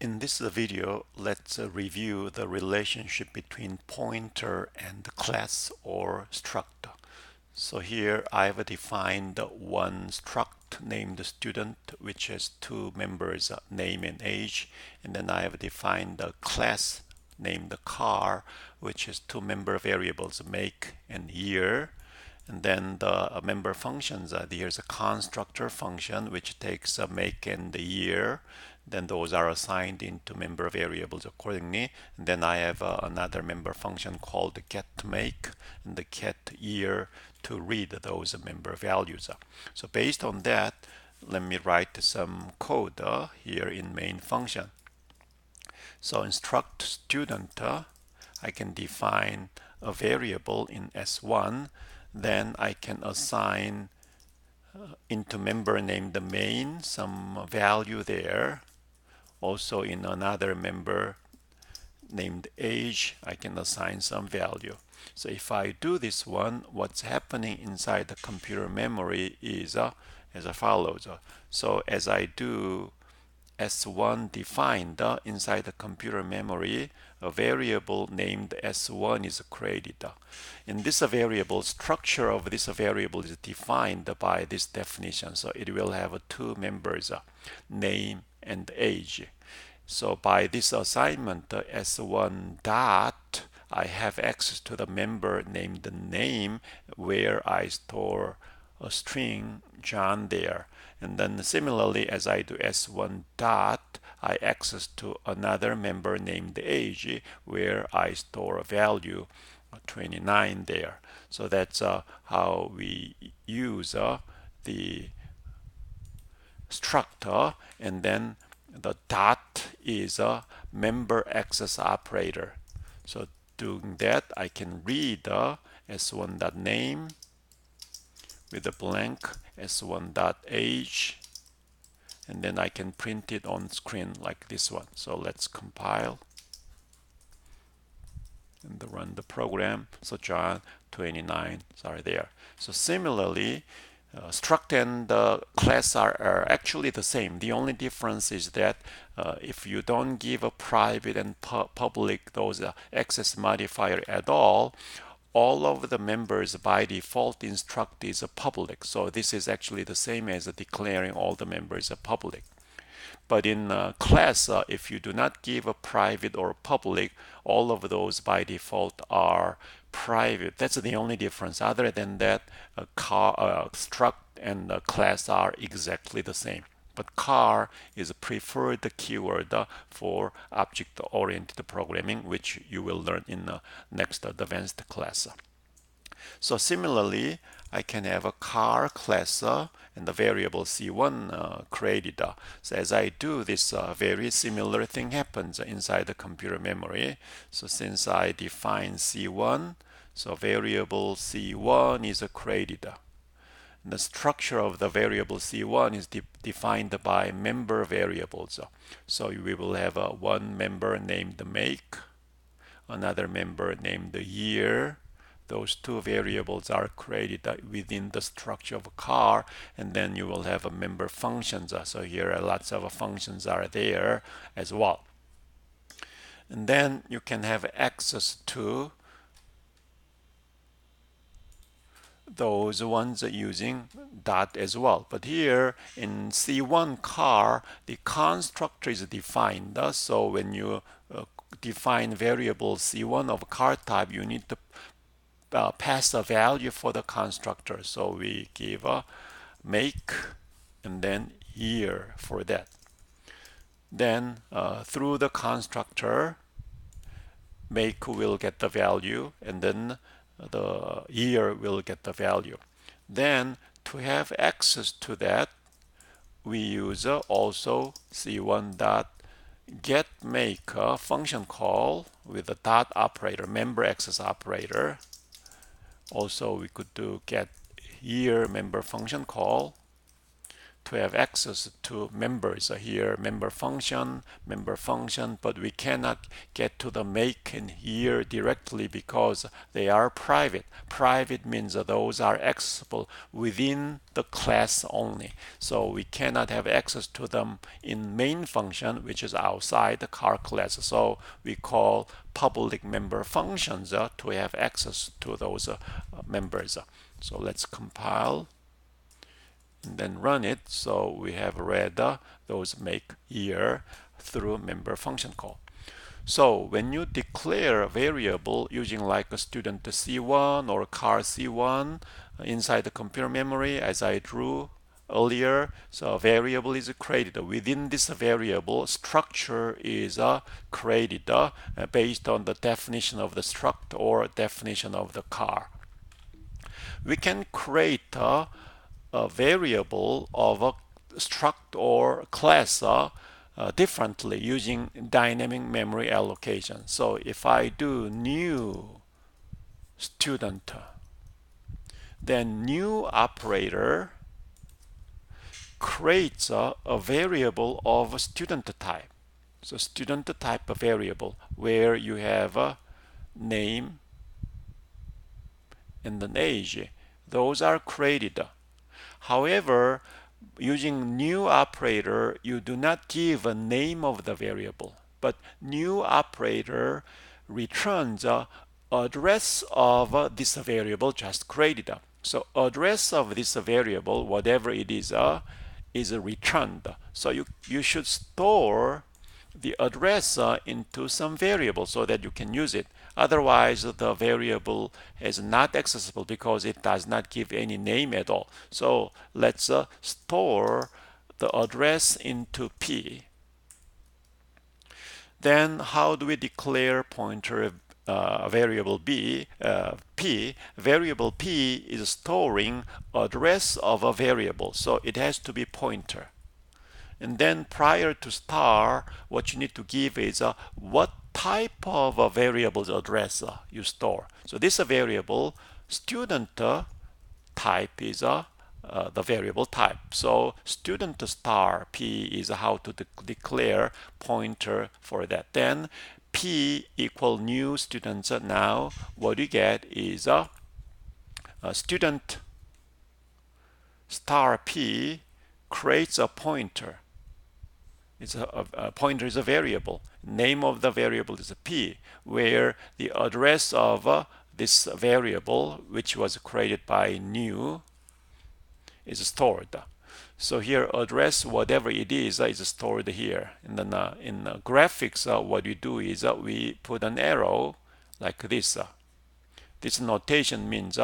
In this video, let's review the relationship between pointer and class or struct. So here I've defined one struct named student, which has two members, name and age, and then I have defined a class named car, which has two member variables, make and year. And then the member functions, here's a constructor function which takes a make and the year. Then those are assigned into member variables accordingly. And then I have another member function called getMake and the getYear to read those member values. So based on that, let me write some code here in main function. So in struct student, I can define a variable in S1. Then I can assign into member named the main some value there. Also in another member named age, I can assign some value. So if I do this one, what's happening inside the computer memory is as follows. So as I do S1 defined inside the computer memory, a variable named S1 is created. In this variable, structure of this variable is defined by this definition. So it will have two members, name and age. So by this assignment, S1 dot, I have access to the member named name where I store a string John there. And then similarly, as I do S1 dot, I access to another member named age where I store a value 29 there. So that's how we use the structure, and then the dot is a member access operator. So doing that, I can read s1.name with a blank s1.age, and then I can print it on screen like this one. So let's compile and run the program. So John 29 are there. So similarly, struct and class are actually the same. The only difference is that if you don't give a private and public those access modifier at all of the members by default in struct is public. So this is actually the same as declaring all the members public. But in class, if you do not give a private or public, all of those by default are private. That's the only difference. Other than that, struct and class are exactly the same. But car is a preferred keyword for object-oriented programming, which you will learn in the next advanced class. So similarly, I can have a car class and the variable C1 created. So as I do this, very similar thing happens inside the computer memory. So since I define C1, so variable C1 is created. The structure of the variable C1 is defined by member variables. So we will have one member named make, another member named year. Those two variables are created within the structure of a car, and then you will have a member functions. So here lots of functions are there as well. And then you can have access to those ones using dot as well. But here in C1 car, the constructor is defined. So when you define variable C1 of car type, you need to pass a value for the constructor. So we give a make and then year for that. Then through the constructor, make will get the value, and then the year will get the value. Then to have access to that, we use also C1 dot get make function call with a dot operator, member access operator. Also, we could do get year member function call. to have access to members here, member function, but we cannot get to the make and year directly because they are private. Private means that those are accessible within the class only. So we cannot have access to them in main function, which is outside the car class. So we call public member functions to have access to those members. So let's compile and then run it. So we have read those make year through member function call. So when you declare a variable using like a student C1 or car C1 inside the computer memory, as I drew earlier, so a variable is created. Within this variable, structure is created based on the definition of the struct or definition of the car. We can create a variable of a struct or class differently using dynamic memory allocation. So if I do new student, then new operator creates a variable of a student type. So student type of variable where you have a name and an age. Those are created. However, using new operator, you do not give a name of the variable, but new operator returns a address of this variable just created. So address of this variable, whatever it is returned. So you should store the address into some variable so that you can use it. Otherwise, the variable is not accessible because it does not give any name at all. So let's store the address into P. Then how do we declare pointer variable P? Variable P is storing address of a variable, so it has to be pointer. And then prior to star, what you need to give is what type of a variable's address you store. So this variable student type is the variable type. So student star P is how to declare pointer for that. Then P equal new students. Now what you get is a student star P creates a pointer. It's a pointer is a variable. Name of the variable is a P, where the address of this variable, which was created by new, is stored. So here address, whatever it is stored here. And then in graphics, what we do is we put an arrow like this. This notation means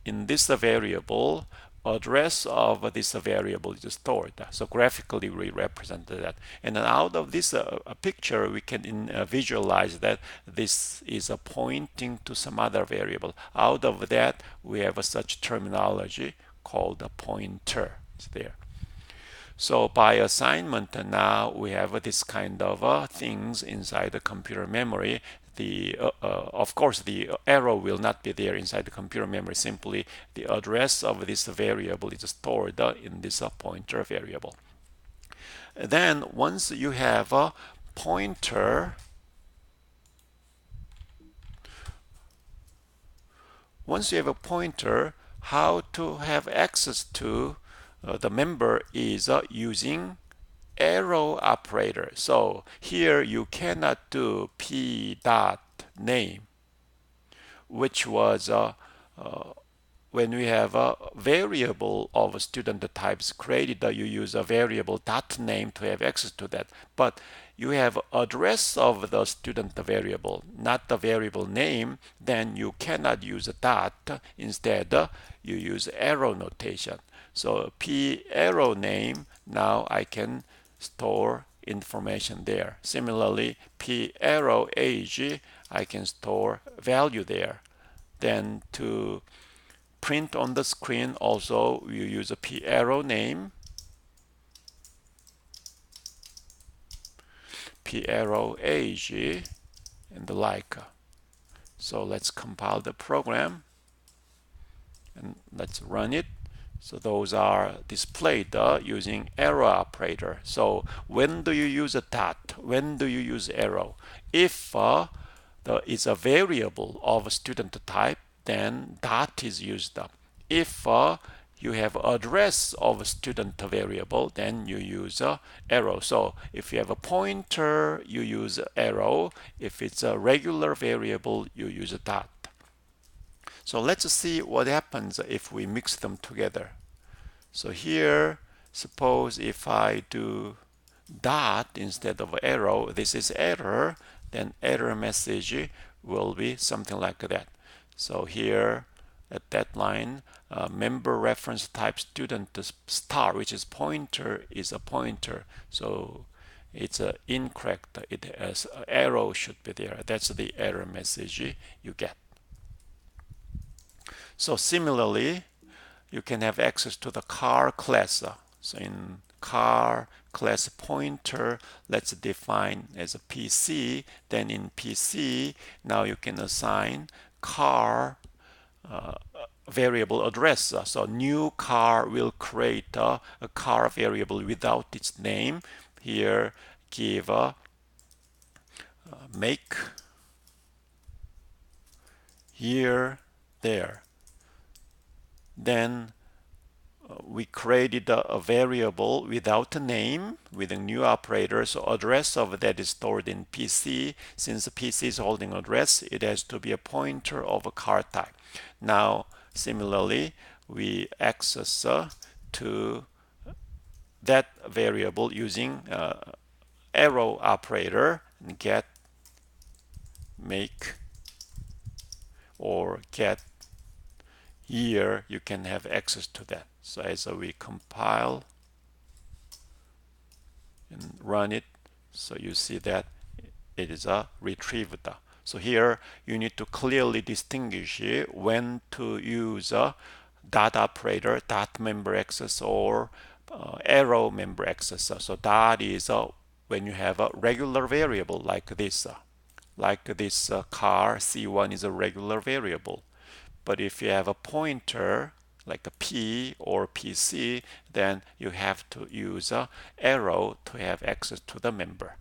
in this variable, address of this variable is stored. So graphically we represent that. And then out of this picture, we can visualize that this is pointing to some other variable. Out of that, we have such terminology called a pointer. It's there. So by assignment, now we have this kind of things inside the computer memory. Of course, the arrow will not be there inside the computer memory. Simply the address of this variable is stored in this pointer variable. Then once you have a pointer, how to have access to the member is using arrow operator. So here you cannot do p dot name, which was when we have a variable of student types created, you use a variable dot name to have access to that. But you have address of the student variable, not the variable name, then you cannot use a dot. Instead, you use arrow notation. So p arrow name, now I can store information there. Similarly, p arrow age, I can store value there. Then to print on the screen, also you use a p arrow name, p arrow age, and the like. So let's compile the program and let's run it. So those are displayed using arrow operator. So when do you use a dot? When do you use arrow? If is a variable of student type, then dot is used. If you have address of student variable, then you use arrow. So if you have a pointer, you use arrow. If it's a regular variable, you use a dot. So let's see what happens if we mix them together. So here, suppose if I do dot instead of arrow, this is error, then error message will be something like that. So here at that line, member reference type student star, which is pointer, is a pointer. So it's incorrect. It has arrow should be there. That's the error message you get. So similarly, you can have access to the car class. So in car class pointer, let's define as a PC. Then in PC, now you can assign car variable address. So new car will create a car variable without its name. Here, give make year there. Then we created a variable without a name with a new operator. So address of that is stored in PC. Since the PC is holding address, it has to be a pointer of a car type. Now, similarly, we access to that variable using arrow operator and get, make, or get year. You can have access to that. So as we compile and run it, so you see that it is retrieved. So here you need to clearly distinguish when to use a dot operator, dot member access, or arrow member access. So dot is when you have a regular variable like this. Car C1 is a regular variable. But if you have a pointer like a P or PC, then you have to use a arrow to have access to the member.